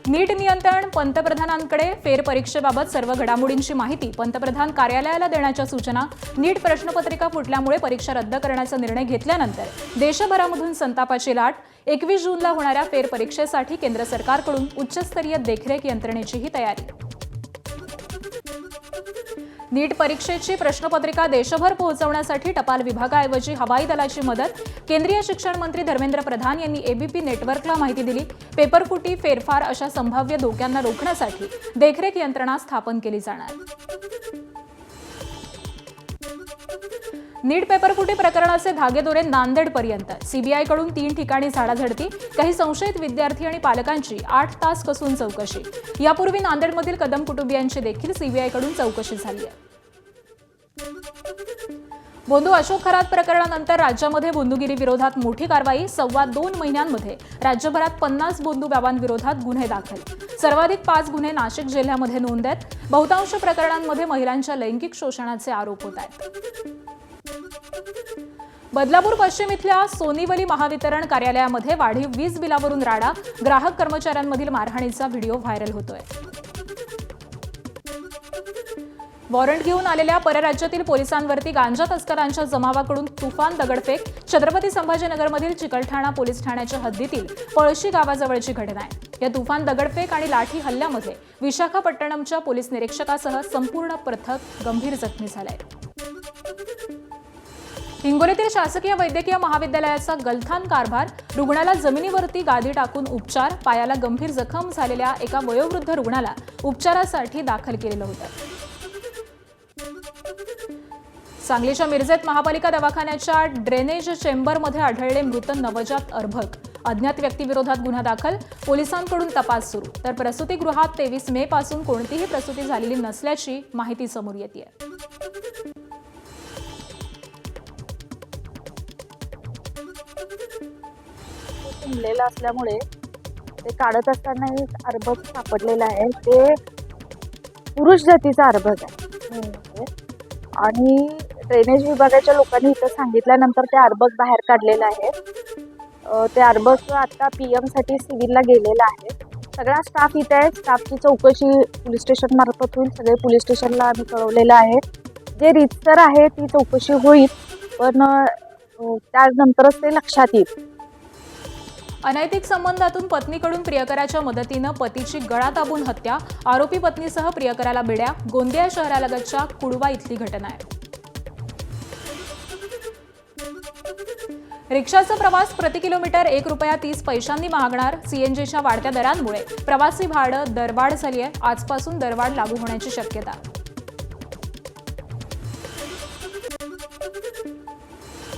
नीट नियंत्रण पंतप्रधानांकडे फेरपरीक्षेबाबत सर्व घडामोडींची माहिती पंतप्रधान कार्यालयाला देण्याच्या सूचना. नीट प्रश्नपत्रिका फुटल्यामुळे परीक्षा रद्द करण्याचा निर्णय घेतल्यानंतर देशभरामधून संतापाची लाट. 21 जूनला होणाऱ्या फेरपरीक्षेसाठी केंद्र सरकारकडून उच्चस्तरीय देखरेख यंत्रणेचीही तयारी. नीट परीक्षेची प्रश्नपत्रिका देशभर पोहोचवण्यासाठी टपाल विभागाऐवजी हवाई दलाची मदत. केंद्रीय शिक्षण मंत्री धर्मेंद्र प्रधान यांनी एबीपी नेटवर्कला माहिती दिली. पेपरफुटी, फेरफार अशा संभाव्य धोक्यांना रोखण्यासाठी देखरेख यंत्रणा स्थापन केली जाणार. नीट पेपरफुटी प्रकरणाचे धागेदोरे नांदेडपर्यंत. सीबीआयकडून 3 ठिकाणी झाडाझडती. काही संशयित विद्यार्थी आणि पालकांची 8 तास कसून चौकशी. यापूर्वी नांदेडमधील कदम कुटुंबियांची देखील सीबीआयकडून चौकशी झाली आहे. बोंधू अशोक खरात प्रकरणानंतर राज्यामध्ये बोंधुगिरी विरोधात मोठी कारवाई. 2.25 महिन्यांमध्ये राज्यभरात 50 बोंधू बाबांविरोधात गुन्हे दाखल. सर्वाधिक 5 गुन्हे नाशिक जिल्ह्यामध्ये नोंद आहेत. बहुतांश प्रकरणांमध्ये महिलांच्या लैंगिक शोषणाचे आरोप होत आहेत. बदलापूर पश्चिम इथल्या सोनीवली महावितरण कार्यालयामध्ये वाढीव वीज बिलावरून राडा. ग्राहक कर्मचाऱ्यांमधील मारहाणीचा व्हिडिओ व्हायरल होतोय. वॉरंट घेऊन आलेल्या परराज्यातील पोलिसांवरती गांजा तस्करांच्या जमावाकडून तुफान दगडफेक. छत्रपती संभाजीनगरमधील चिकलठाणा पोलीस ठाण्याच्या हद्दीतील पळशी गावाजवळची घटना आहे. या तुफान दगडफेक आणि लाठी हल्ल्यामध्ये विशाखापट्टणमच्या पोलीस निरीक्षकासह संपूर्ण पथक गंभीर जखमी झालंय. हिंगोलीतील शासकीय वैद्यकीय महाविद्यालयाचा गलथान कारभार. रुग्णाला जमिनीवरती गादी टाकून उपचार. पायाला गंभीर जखम झालेल्या एका वयोवृद्ध रुग्णाला उपचारासाठी दाखल केलेलं होतं. सांगलीच्या मिरजेत महापालिका दवाखान्याच्या ड्रेनेज चेंबरमध्ये आढळले मृत नवजात अर्भक. अज्ञात व्यक्तीविरोधात गुन्हा दाखल. पोलिसांकडून तपास सुरू. तर प्रसूतीगृहात 23 मे पासून कोणतीही प्रसूती झालेली नसल्याची माहिती समोर येते. तुंबलेलं असल्यामुळे ते काढत असताना एक अर्भक सापडलेलं आहे. ते पुरुष जातीचा अर्भक आहे आणि ड्रेनेज विभागाच्या लोकांनी इथं सांगितल्यानंतर ते अर्भक बाहेर काढलेलं आहे. ते अर्भक आता PM साठी सिव्हिलला गेलेलं आहे. सगळा स्टाफ इथे आहे. स्टाफची चौकशी पोलीस स्टेशन मार्फत होईल. सगळे पोलीस स्टेशनला आम्ही कळवलेलं आहे. जे रीतसर आहे ती चौकशी होईल, पण त्यानंतरच ते लक्षात येईल. अनैतिक संबंधातून पत्नीकडून प्रियकराच्या मदतीनं पतीची गळा दाबून हत्या. आरोपी पत्नीसह प्रियकराला बेड्या. गोंदिया शहरालगतच्या कुडवा इथली घटना आहे. रिक्षाचा प्रवास प्रति किलोमीटर ₹1.30 महागणार. सीएनजीच्या वाढत्या दरांमुळे प्रवासी भाडं दरवाढ झाली आहे. आजपासून दरवाढ लागू होण्याची शक्यता.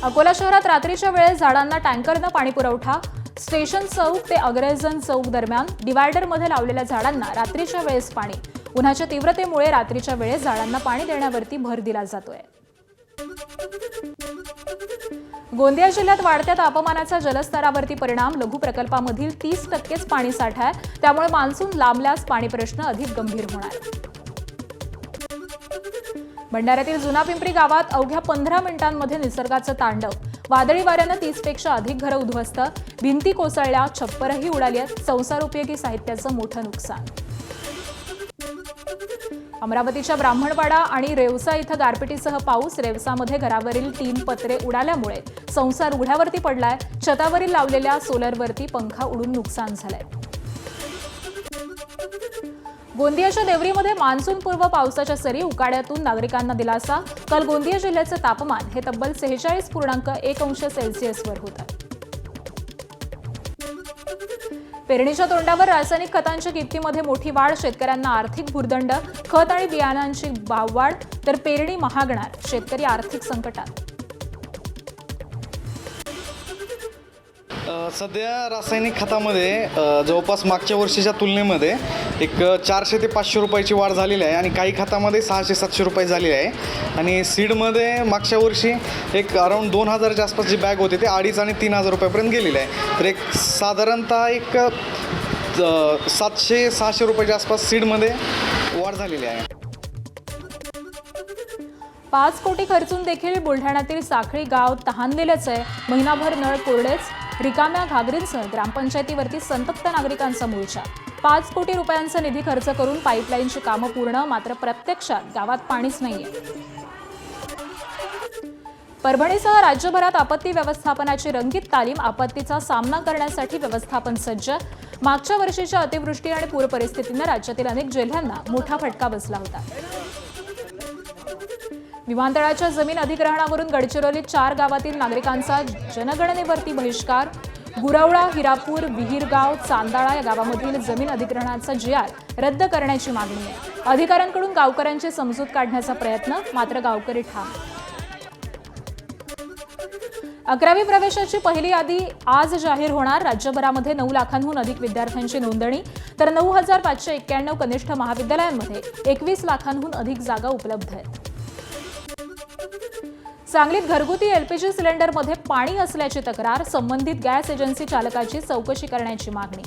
अकोला शहरात रात्रीच्या वेळेस झाडांना टँकरनं पाणी पुरवठा. स्टेशन चौक ते अग्रजन चौक दरम्यान डिवायडरमध्ये लावलेल्या झाडांना रात्रीच्या वेळेस पाणी. उन्हाच्या तीव्रतेमुळे रात्रीच्या वेळेस झाडांना पाणी देण्यावरती भर दिला जातोय. गोंदिया जिल्ह्यात वाढत्या तापमानाचा जलस्तरावरती परिणाम. लघु प्रकल्पामधील 30%च पाणी साठा आहे. त्यामुळे मान्सून लांबल्यास पाणी प्रश्न अधिक गंभीर होणार. भंडाऱ्यातील जुना पिंपरी गावात अवघ्या 15 मिनिटांमध्ये निसर्गाचं तांडव. वादळी वाऱ्यानं 30 पेक्षा अधिक घरं उद्ध्वस्त. भिंती कोसळल्या. छप्परही उडाली आहेत. संसारोपयोगी साहित्याचं मोठं नुकसान. अमरावतीच्या ब्राह्मणवाडा आणि रेवसा इथं गारपिटीसह पाऊस. रेवसामध्ये घरावरील 3 पत्रे उडाल्यामुळे संसार उघड्यावरती पडलाय. छतावरील लावलेल्या सोलरवरती पंखा उडून नुकसान झालंय. गोंदियाच्या देवरीमध्ये मान्सूनपूर्व पावसाच्या सरी. उकाड्यातून नागरिकांना दिलासा. काल गोंदिया जिल्ह्याचे तापमान हे तब्बल 46.1 वर होतं. पेरणीच्या तोंडावर रासायनिक खतांच्या किमतीमध्ये मोठी वाढ. शेतकऱ्यांना आर्थिक भुर्दंड. खत आणि बियाणांची भाववाढ तर पेरणी महागणार. शेतकरी आर्थिक संकटात. सध्या रासायनिक खतामध्ये जवळपास मागच्या वर्षीच्या तुलनेमध्ये एक 400 ते 500 रुपयाची वाढ झालेली आहे आणि काही खतामध्ये 600-700 रुपये झालेली आहे. आणि सीडमध्ये मागच्या वर्षी एक अराऊंड 2000च्या आसपासची बॅग होते ते 2500 आणि 3000 रुपयापर्यंत गेलेले आहे. तर एक साधारणतः एक 700-600 रुपयाच्या आसपास सीडमध्ये वाढ झालेली आहे. 5 कोटी खर्चून देखील बुलढाण्यातील साखळी गाव तहानलेलंच आहे. महिनाभर नळ कोरडेच. रिकाम्या घागरींसह ग्रामपंचायतीवरती संतप्त नागरिकांचा मोर्चा. 5 कोटी रुपयांचा निधी खर्च करून पाईपलाईनची कामं पूर्ण, मात्र प्रत्यक्षात गावात पाणीच नाहीये. परभणीसह राज्यभरात आपत्ती व्यवस्थापनाची रंगीत तालीम. आपत्तीचा सामना करण्यासाठी व्यवस्थापन सज्ज. मागच्या वर्षीच्या अतिवृष्टी आणि पूर परिस्थितीनं राज्यातील अनेक जिल्ह्यांना मोठा फटका बसला होता. विमानतळाच्या जमीन अधिग्रहणावरून गडचिरोलीत 4 गावातील नागरिकांचा जनगणनेवरती बहिष्कार. गुरवळा, हिरापूर, विहीरगाव, चांदाळा या गावामधील जमीन अधिग्रहणाचा GR रद्द करण्याची मागणी आहे. अधिकाऱ्यांकडून गावकऱ्यांची समजूत काढण्याचा प्रयत्न, मात्र गावकरी ठाम. 11वी प्रवेशाची पहिली यादी आज जाहीर होणार. राज्यभरामध्ये 9 लाखांहून अधिक विद्यार्थ्यांची नोंदणी, तर 9,591 कनिष्ठ महाविद्यालयांमध्ये 21 लाखांहून अधिक जागा उपलब्ध आहेत. सांगलीत घरगुती LPG सिलेंडरमध्ये पाणी असल्याची तक्रार. संबंधित गॅस एजन्सी चालकाची चौकशी करण्याची मागणी.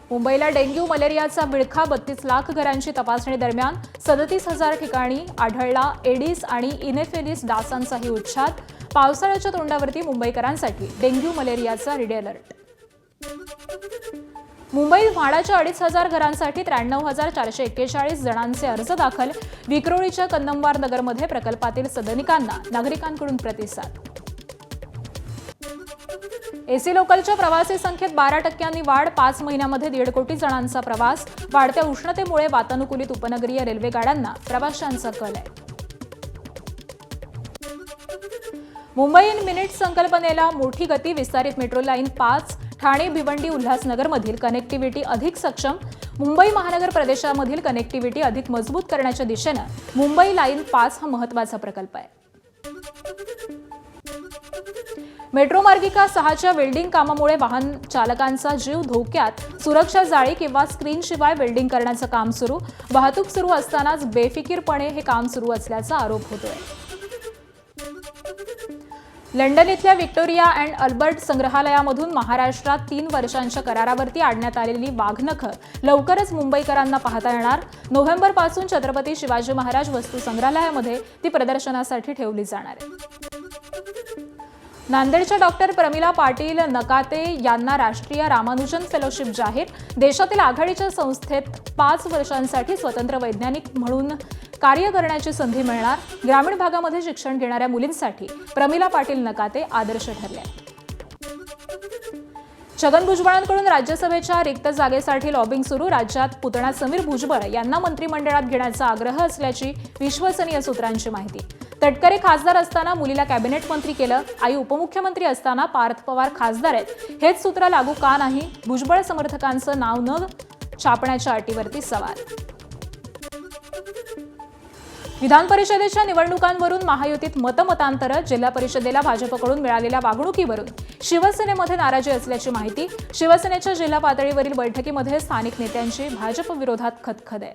मुंबईला डेंग्यू मलेरियाचा विळखा. 32 लाख घरांची तपासणी दरम्यान 37,000 ठिकाणी आढळला एडिस आणि इनेफेलिस डासांचाही उच्छाद. पावसाळ्याच्या तोंडावरती मुंबईकरांसाठी डेंग्यू मलेरियाचा रेड अलर्ट. मुंबईत म्हाडाच्या 2,500 घरांसाठी 93,441 जणांचे अर्ज दाखल. विक्रोळीच्या कन्नमवार नगरमध्ये प्रकल्पातील सदनिकांना नागरिकांकडून प्रतिसाद. एसी लोकलच्या प्रवासी संख्येत 12% वाढ. 5 महिन्यामध्ये 1.5 कोटी जणांचा प्रवास. वाढत्या उष्णतेमुळे वातानुकूलित उपनगरीय रेल्वे गाड्यांना प्रवाशांचा कल आहे. मुंबई इन मिनिट संकल्पनेला मोठी गती. विस्तारित मेट्रो लाईन 5. ठाणे, भिवंडी, उल्हासनगरमधील कनेक्टिव्हिटी अधिक सक्षम. मुंबई महानगर प्रदेशामधील कनेक्टिव्हिटी अधिक मजबूत करण्याच्या दिशेनं मुंबई लाईन 5 हा महत्त्वाचा प्रकल्प आहे. मेट्रो मार्गिका 6च्या वेल्डिंग कामामुळे वाहन चालकांचा जीव धोक्यात. सुरक्षा जाळी किंवा स्क्रीनशिवाय वेल्डिंग करण्याचं काम सुरू. वाहतूक सुरू असतानाच बेफिकीरपणे हे काम सुरू असल्याचा आरोप होतोय. लंडन इथल्या व्हिक्टोरिया अँड अल्बर्ट संग्रहालयामधून महाराष्ट्रात 3 वर्षांच्या करारावरती आणण्यात आलेली वाघनखं लवकरच मुंबईकरांना पाहता येणार. नोव्हेंबरपासून छत्रपती शिवाजी महाराज वस्तू संग्रहालयामध्ये ती प्रदर्शनासाठी ठेवली जाणार आहे. नांदेडच्या डॉक्टर प्रमिला पाटील नकाते यांना राष्ट्रीय रामानुजन फेलोशिप जाहीर. देशातील आघाडीच्या संस्थेत 5 वर्षांसाठी स्वतंत्र वैज्ञानिक म्हणून कार्य करण्याची संधी मिळणार. ग्रामीण भागामध्ये शिक्षण घेणाऱ्या मुलींसाठी प्रमिला पाटील नकाते आदर्श ठरले. छगन भुजबळांकडून राज्यसभेच्या रिक्त जागेसाठी लॉबिंग सुरू. राज्यात पुतणा समीर भुजबळ यांना मंत्रिमंडळात घेण्याचा आग्रह असल्याची विश्वसनीय सूत्रांची माहिती. तटकरे खासदार असताना मुलीला कॅबिनेट मंत्री केलं. आई उपमुख्यमंत्री असताना पार्थ पवार खासदार आहेत. हेच सूत्र लागू का नाही? भुजबळ समर्थकांचं नाव न छापण्याच्या अटीवरती सवाल. विधान परिषदेच्या निवडणुकांवरून महायुतीत मतमतांतर. जिल्हा परिषदेला भाजपकडून मिळालेल्या वागणुकीवरून शिवसेनेमध्ये नाराजी असल्याची माहिती. शिवसेनेच्या जिल्हा पातळीवरील बैठकीमध्ये स्थानिक नेत्यांची भाजप विरोधात खतखत आहे.